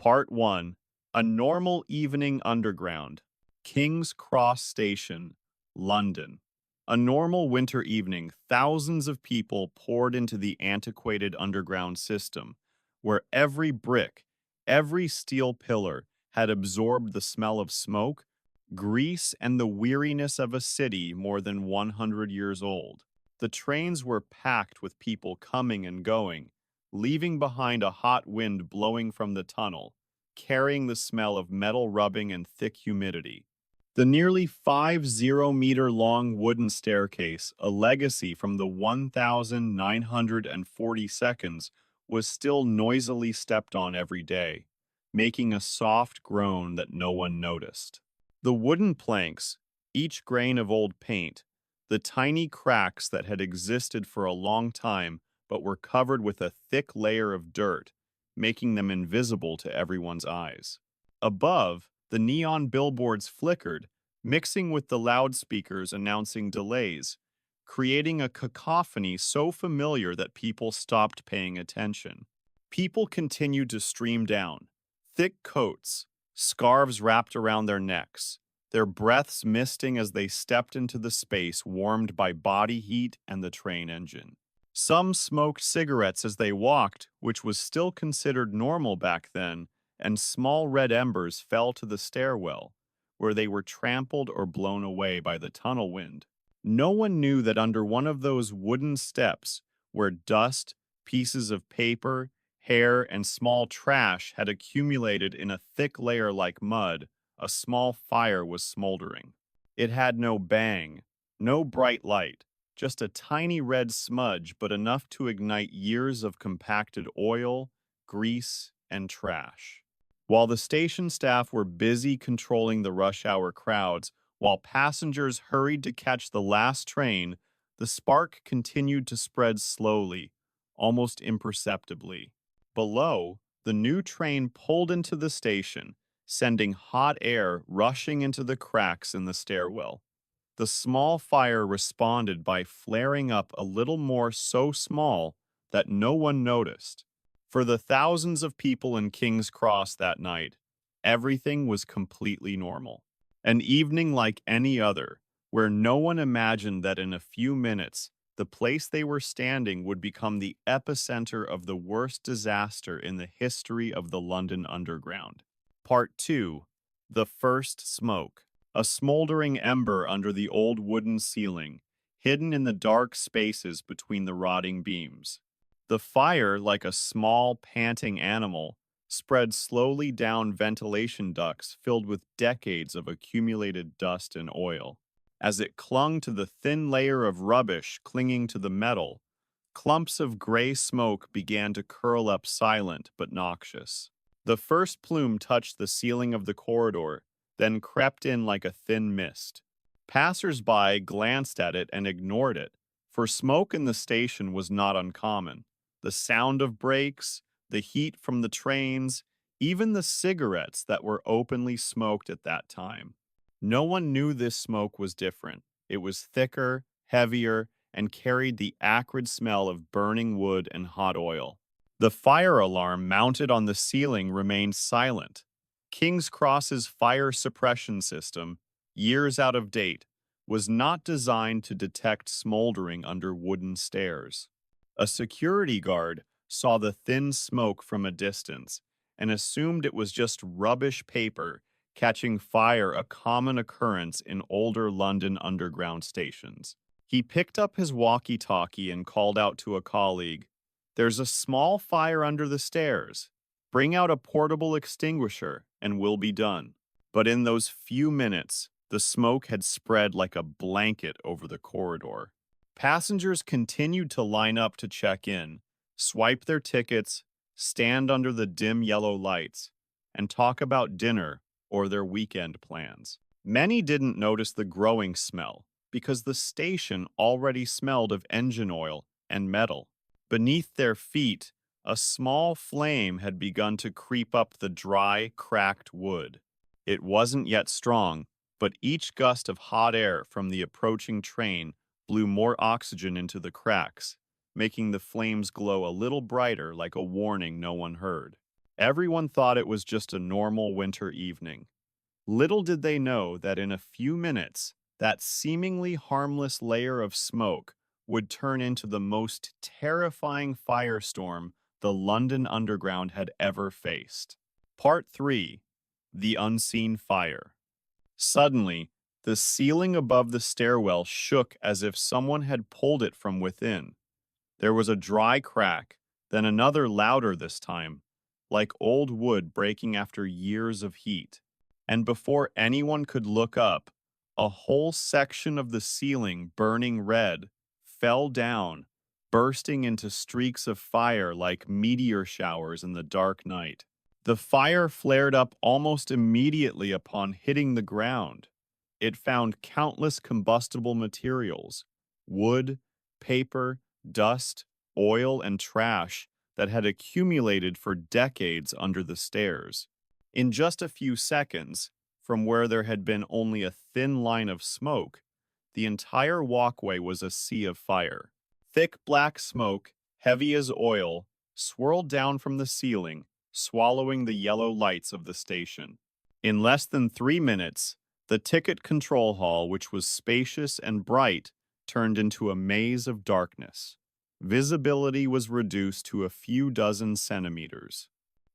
Part 1. A Normal Evening Underground. King's Cross Station, London. A normal winter evening, thousands of people poured into the antiquated underground system, where every brick, every steel pillar had absorbed the smell of smoke, grease, and the weariness of a city more than 100 years old. The trains were packed with people coming and going, leaving behind a hot wind blowing from the tunnel, carrying the smell of metal rubbing and thick humidity. The nearly 50-meter long wooden staircase, a legacy from the 1940 seconds, was still noisily stepped on every day, making a soft groan that no one noticed. The wooden planks, each grain of old paint, the tiny cracks that had existed for a long time but were covered with a thick layer of dirt, making them invisible to everyone's eyes. Above, the neon billboards flickered, mixing with the loudspeakers announcing delays, creating a cacophony so familiar that people stopped paying attention. People continued to stream down, thick coats, scarves wrapped around their necks, their breaths misting as they stepped into the space warmed by body heat and the train engine. Some smoked cigarettes as they walked, which was still considered normal back then, and small red embers fell to the stairwell, where they were trampled or blown away by the tunnel wind. No one knew that under one of those wooden steps, where dust, pieces of paper, hair, and small trash had accumulated in a thick layer like mud, a small fire was smoldering. It had no bang, no bright light, just a tiny red smudge, but enough to ignite years of compacted oil, grease, and trash. While the station staff were busy controlling the rush hour crowds, while passengers hurried to catch the last train, the spark continued to spread slowly, almost imperceptibly. Below, the new train pulled into the station, sending hot air rushing into the cracks in the stairwell. The small fire responded by flaring up a little more, so small that no one noticed. For the thousands of people in King's Cross that night, everything was completely normal. An evening like any other, where no one imagined that in a few minutes, the place they were standing would become the epicenter of the worst disaster in the history of the London Underground. Part 2. The First Smoke. A smoldering ember under the old wooden ceiling, hidden in the dark spaces between the rotting beams. The fire, like a small, panting animal, spread slowly down ventilation ducts filled with decades of accumulated dust and oil. As it clung to the thin layer of rubbish clinging to the metal, clumps of gray smoke began to curl up, silent but noxious. The first plume touched the ceiling of the corridor, then crept in like a thin mist. Passers-by glanced at it and ignored it, for smoke in the station was not uncommon. The sound of brakes, the heat from the trains, even the cigarettes that were openly smoked at that time. No one knew this smoke was different. It was thicker, heavier, and carried the acrid smell of burning wood and hot oil. The fire alarm mounted on the ceiling remained silent. King's Cross's fire suppression system, years out of date, was not designed to detect smoldering under wooden stairs. A security guard saw the thin smoke from a distance and assumed it was just rubbish paper catching fire, a common occurrence in older London Underground stations. He picked up his walkie-talkie and called out to a colleague, "There's a small fire under the stairs. Bring out a portable extinguisher, and we'll be done." But in those few minutes, the smoke had spread like a blanket over the corridor. Passengers continued to line up to check in, swipe their tickets, stand under the dim yellow lights, and talk about dinner or their weekend plans. Many didn't notice the growing smell, because the station already smelled of engine oil and metal. Beneath their feet, a small flame had begun to creep up the dry, cracked wood. It wasn't yet strong, but each gust of hot air from the approaching train blew more oxygen into the cracks, making the flames glow a little brighter, like a warning no one heard. Everyone thought it was just a normal winter evening. Little did they know that in a few minutes, that seemingly harmless layer of smoke would turn into the most terrifying firestorm the London Underground had ever faced. Part 3: The Unseen Fire. Suddenly, the ceiling above the stairwell shook as if someone had pulled it from within. There was a dry crack, then another louder this time, like old wood breaking after years of heat. And before anyone could look up, a whole section of the ceiling burning red fell down, bursting into streaks of fire like meteor showers in the dark night. The fire flared up almost immediately upon hitting the ground. It found countless combustible materials: wood, paper, dust, oil, and trash that had accumulated for decades under the stairs. In just a few seconds, from where there had been only a thin line of smoke, the entire walkway was a sea of fire. Thick black smoke, heavy as oil, swirled down from the ceiling, swallowing the yellow lights of the station. In less than 3 minutes, the ticket control hall, which was spacious and bright, turned into a maze of darkness. Visibility was reduced to a few dozen centimeters.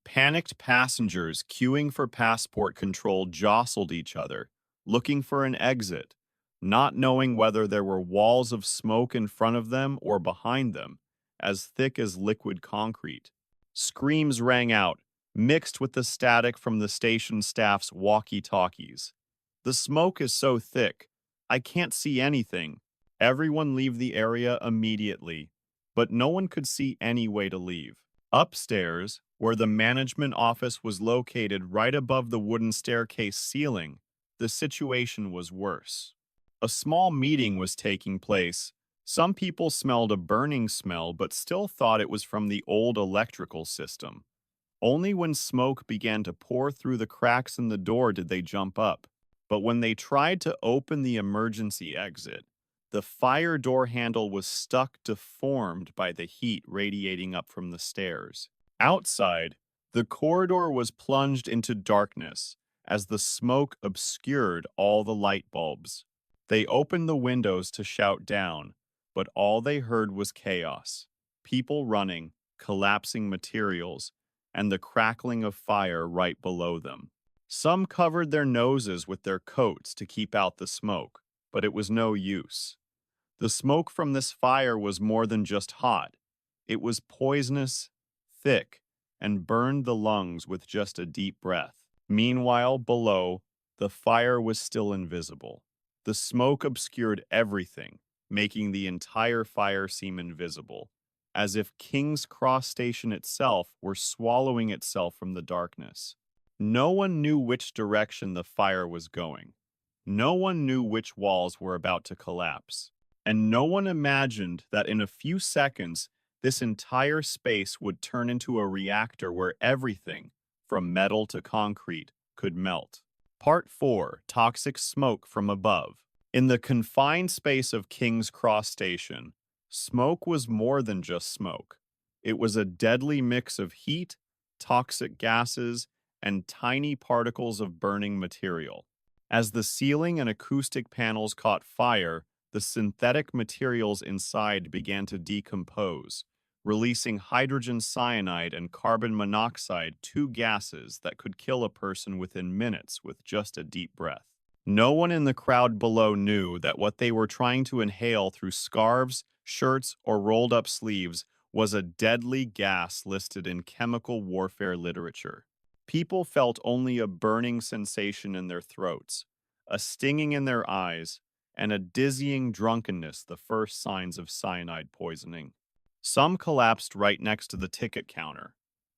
Panicked passengers queuing for passport control jostled each other, looking for an exit, not knowing whether there were walls of smoke in front of them or behind them, as thick as liquid concrete. Screams rang out, mixed with the static from the station staff's walkie-talkies. "The smoke is so thick, I can't see anything. Everyone leave the area immediately." But no one could see any way to leave. Upstairs, where the management office was located right above the wooden staircase ceiling, the situation was worse. A small meeting was taking place. Some people smelled a burning smell but still thought it was from the old electrical system. Only when smoke began to pour through the cracks in the door did they jump up. But when they tried to open the emergency exit, the fire door handle was stuck deformed by the heat radiating up from the stairs. Outside, the corridor was plunged into darkness as the smoke obscured all the light bulbs. They opened the windows to shout down, but all they heard was chaos: people running, collapsing materials, and the crackling of fire right below them. Some covered their noses with their coats to keep out the smoke, but it was no use. The smoke from this fire was more than just hot. It was poisonous, thick, and burned the lungs with just a deep breath. Meanwhile, below, the fire was still invisible. The smoke obscured everything, making the entire fire seem invisible, as if King's Cross Station itself were swallowing itself from the darkness. No one knew which direction the fire was going. No one knew which walls were about to collapse. And no one imagined that in a few seconds, this entire space would turn into a reactor where everything, from metal to concrete, could melt. Part 4: Toxic Smoke from Above. In the confined space of King's Cross Station, smoke was more than just smoke. It was a deadly mix of heat, toxic gases, and tiny particles of burning material. As the ceiling and acoustic panels caught fire, the synthetic materials inside began to decompose, releasing hydrogen cyanide and carbon monoxide, two gases that could kill a person within minutes with just a deep breath. No one in the crowd below knew that what they were trying to inhale through scarves, shirts, or rolled-up sleeves was a deadly gas listed in chemical warfare literature. People felt only a burning sensation in their throats, a stinging in their eyes, and a dizzying drunkenness, the first signs of cyanide poisoning. Some collapsed right next to the ticket counter.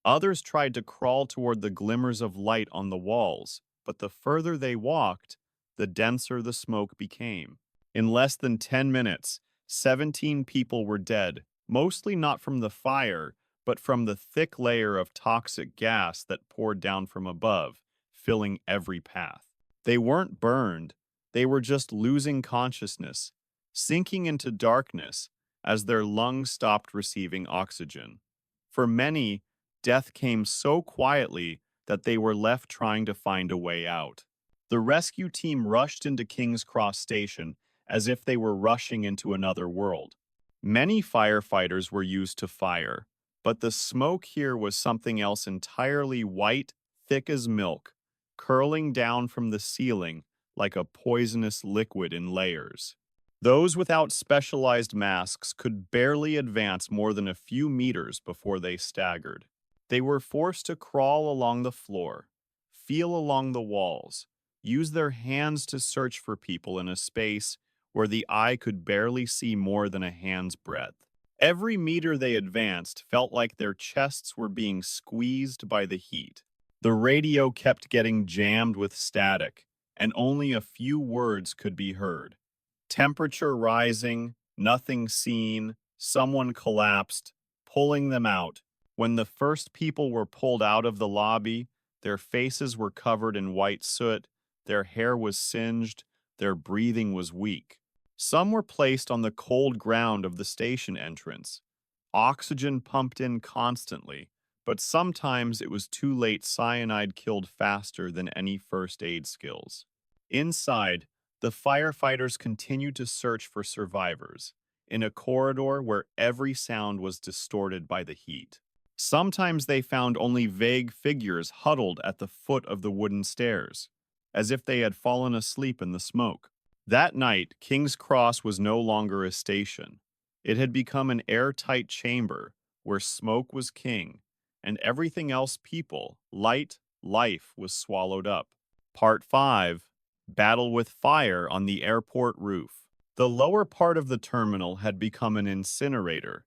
Others tried to crawl toward the glimmers of light on the walls, but the further they walked, the denser the smoke became. In less than 10 minutes, 17 people were dead, mostly not from the fire, but from the thick layer of toxic gas that poured down from above, filling every path. They weren't burned. They were just losing consciousness, sinking into darkness as their lungs stopped receiving oxygen. For many, death came so quietly that they were left trying to find a way out. The rescue team rushed into King's Cross Station as if they were rushing into another world. Many firefighters were used to fire, but the smoke here was something else entirely: white, thick as milk, curling down from the ceiling like a poisonous liquid in layers. Those without specialized masks could barely advance more than a few meters before they staggered. They were forced to crawl along the floor, feel along the walls, use their hands to search for people in a space where the eye could barely see more than a hand's breadth. Every meter they advanced felt like their chests were being squeezed by the heat. The radio kept getting jammed with static, and only a few words could be heard. Temperature rising, nothing seen, someone collapsed, pulling them out. When the first people were pulled out of the lobby, their faces were covered in white soot, their hair was singed, their breathing was weak. Some were placed on the cold ground of the station entrance. Oxygen pumped in constantly, but sometimes it was too late. Cyanide killed faster than any first aid skills. Inside, the firefighters continued to search for survivors, in a corridor where every sound was distorted by the heat. Sometimes they found only vague figures huddled at the foot of the wooden stairs, as if they had fallen asleep in the smoke. That night, King's Cross was no longer a station. It had become an airtight chamber where smoke was king, and everything else, people, light, life, was swallowed up. Part 5. Battle with fire on the airport roof. The lower part of the terminal had become an incinerator.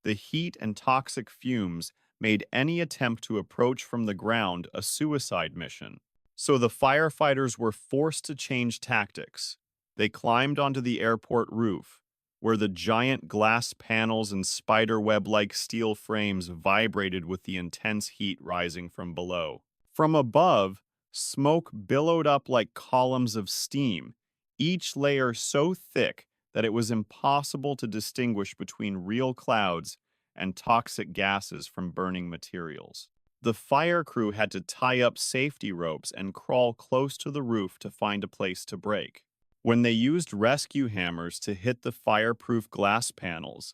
The heat and toxic fumes made any attempt to approach from the ground a suicide mission. So the firefighters were forced to change tactics. They climbed onto the airport roof, where the giant glass panels and spiderweb-like steel frames vibrated with the intense heat rising from below. From above, smoke billowed up like columns of steam, each layer so thick that it was impossible to distinguish between real clouds and toxic gases from burning materials. The fire crew had to tie up safety ropes and crawl close to the roof to find a place to break. When they used rescue hammers to hit the fireproof glass panels,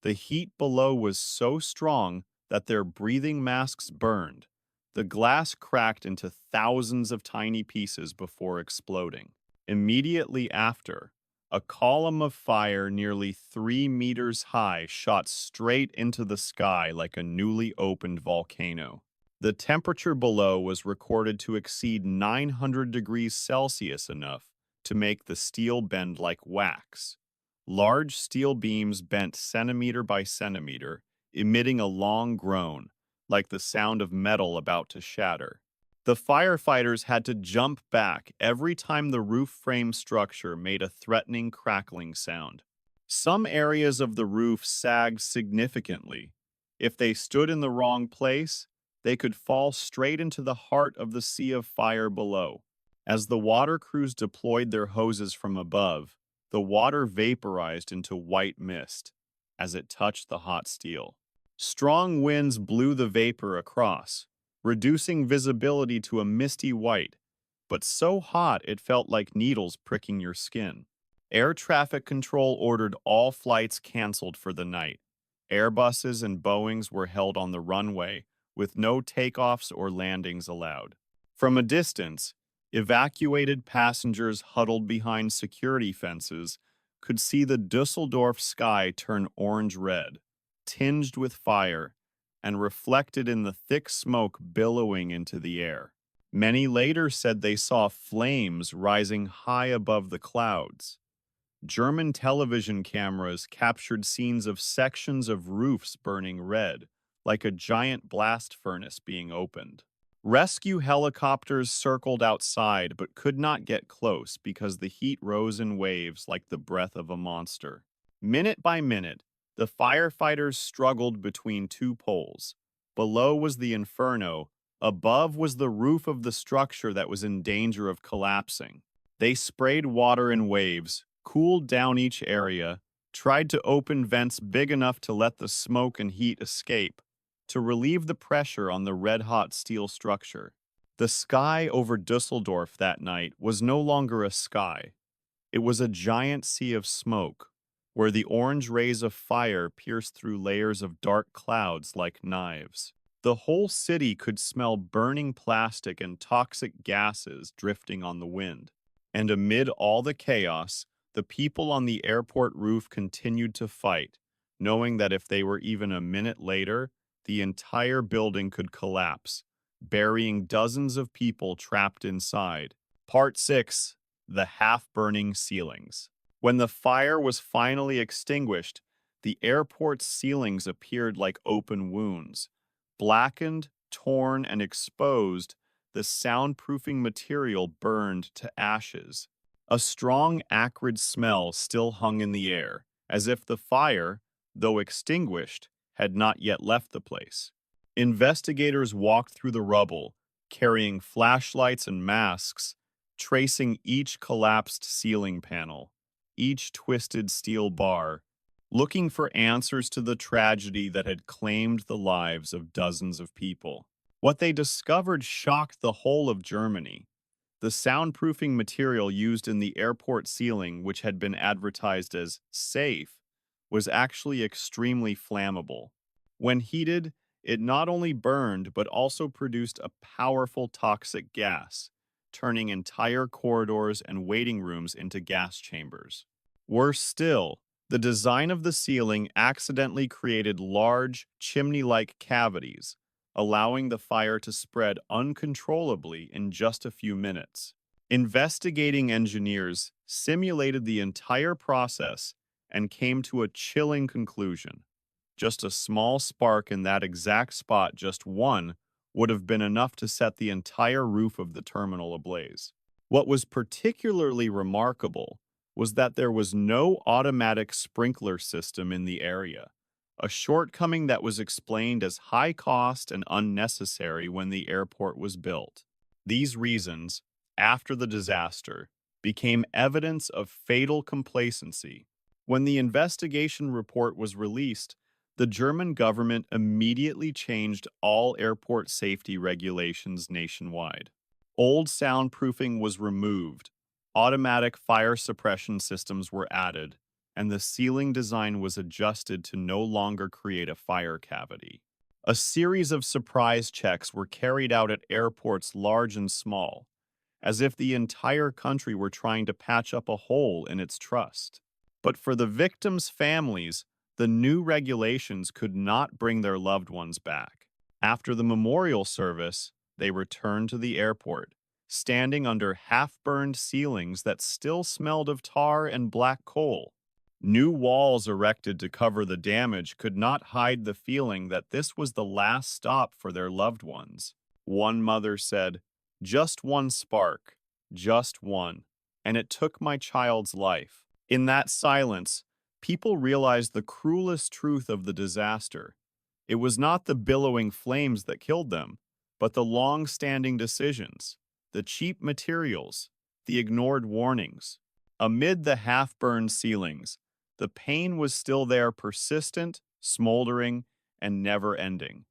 the heat below was so strong that their breathing masks burned. The glass cracked into thousands of tiny pieces before exploding. Immediately after, a column of fire nearly 3 meters high shot straight into the sky like a newly opened volcano. The temperature below was recorded to exceed 900 degrees Celsius, enough to make the steel bend like wax. Large steel beams bent centimeter by centimeter, emitting a long groan, like the sound of metal about to shatter. The firefighters had to jump back every time the roof frame structure made a threatening crackling sound. Some areas of the roof sagged significantly. If they stood in the wrong place, they could fall straight into the heart of the sea of fire below. As the water crews deployed their hoses from above, the water vaporized into white mist as it touched the hot steel. Strong winds blew the vapor across, reducing visibility to a misty white, but so hot it felt like needles pricking your skin. Air traffic control ordered all flights canceled for the night. Airbuses and Boeings were held on the runway, with no takeoffs or landings allowed. From a distance, evacuated passengers huddled behind security fences could see the Dusseldorf sky turn orange-red, tinged with fire, and reflected in the thick smoke billowing into the air. Many later said they saw flames rising high above the clouds. German television cameras captured scenes of sections of roofs burning red, like a giant blast furnace being opened. Rescue helicopters circled outside but could not get close because the heat rose in waves like the breath of a monster. Minute by minute, the firefighters struggled between two poles. Below was the Inferno, above was the roof of the structure that was in danger of collapsing. They sprayed water in waves, cooled down each area, tried to open vents big enough to let the smoke and heat escape, to relieve the pressure on the red-hot steel structure. The sky over Dusseldorf that night was no longer a sky. It was a giant sea of smoke, where the orange rays of fire pierced through layers of dark clouds like knives. The whole city could smell burning plastic and toxic gases drifting on the wind. And amid all the chaos, the people on the airport roof continued to fight, knowing that if they were even a minute later, the entire building could collapse, burying dozens of people trapped inside. Part 6: The Half-Burning Ceilings. When the fire was finally extinguished, the airport's ceilings appeared like open wounds. Blackened, torn, and exposed, the soundproofing material burned to ashes. A strong, acrid smell still hung in the air, as if the fire, though extinguished, had not yet left the place. Investigators walked through the rubble, carrying flashlights and masks, tracing each collapsed ceiling panel, each twisted steel bar, looking for answers to the tragedy that had claimed the lives of dozens of people. What they discovered shocked the whole of Germany. The soundproofing material used in the airport ceiling, which had been advertised as safe, was actually extremely flammable. When heated, it not only burned but also produced a powerful toxic gas, turning entire corridors and waiting rooms into gas chambers. Worse still, the design of the ceiling accidentally created large, chimney-like cavities, allowing the fire to spread uncontrollably in just a few minutes. Investigating engineers simulated the entire process and came to a chilling conclusion. Just a small spark in that exact spot, just one, would have been enough to set the entire roof of the terminal ablaze. What was particularly remarkable was that there was no automatic sprinkler system in the area, a shortcoming that was explained as high cost and unnecessary when the airport was built. These reasons, after the disaster, became evidence of fatal complacency. When the investigation report was released, the German government immediately changed all airport safety regulations nationwide. Old soundproofing was removed, automatic fire suppression systems were added, and the ceiling design was adjusted to no longer create a fire cavity. A series of surprise checks were carried out at airports large and small, as if the entire country were trying to patch up a hole in its trust. But for the victims' families, the new regulations could not bring their loved ones back. After the memorial service, they returned to the airport, standing under half-burned ceilings that still smelled of tar and black coal. New walls erected to cover the damage could not hide the feeling that this was the last stop for their loved ones. One mother said, "Just one spark, just one, and it took my child's life." In that silence, people realized the cruelest truth of the disaster. It was not the billowing flames that killed them, but the long-standing decisions, the cheap materials, the ignored warnings. Amid the half-burned ceilings, the pain was still there, persistent, smoldering, and never-ending.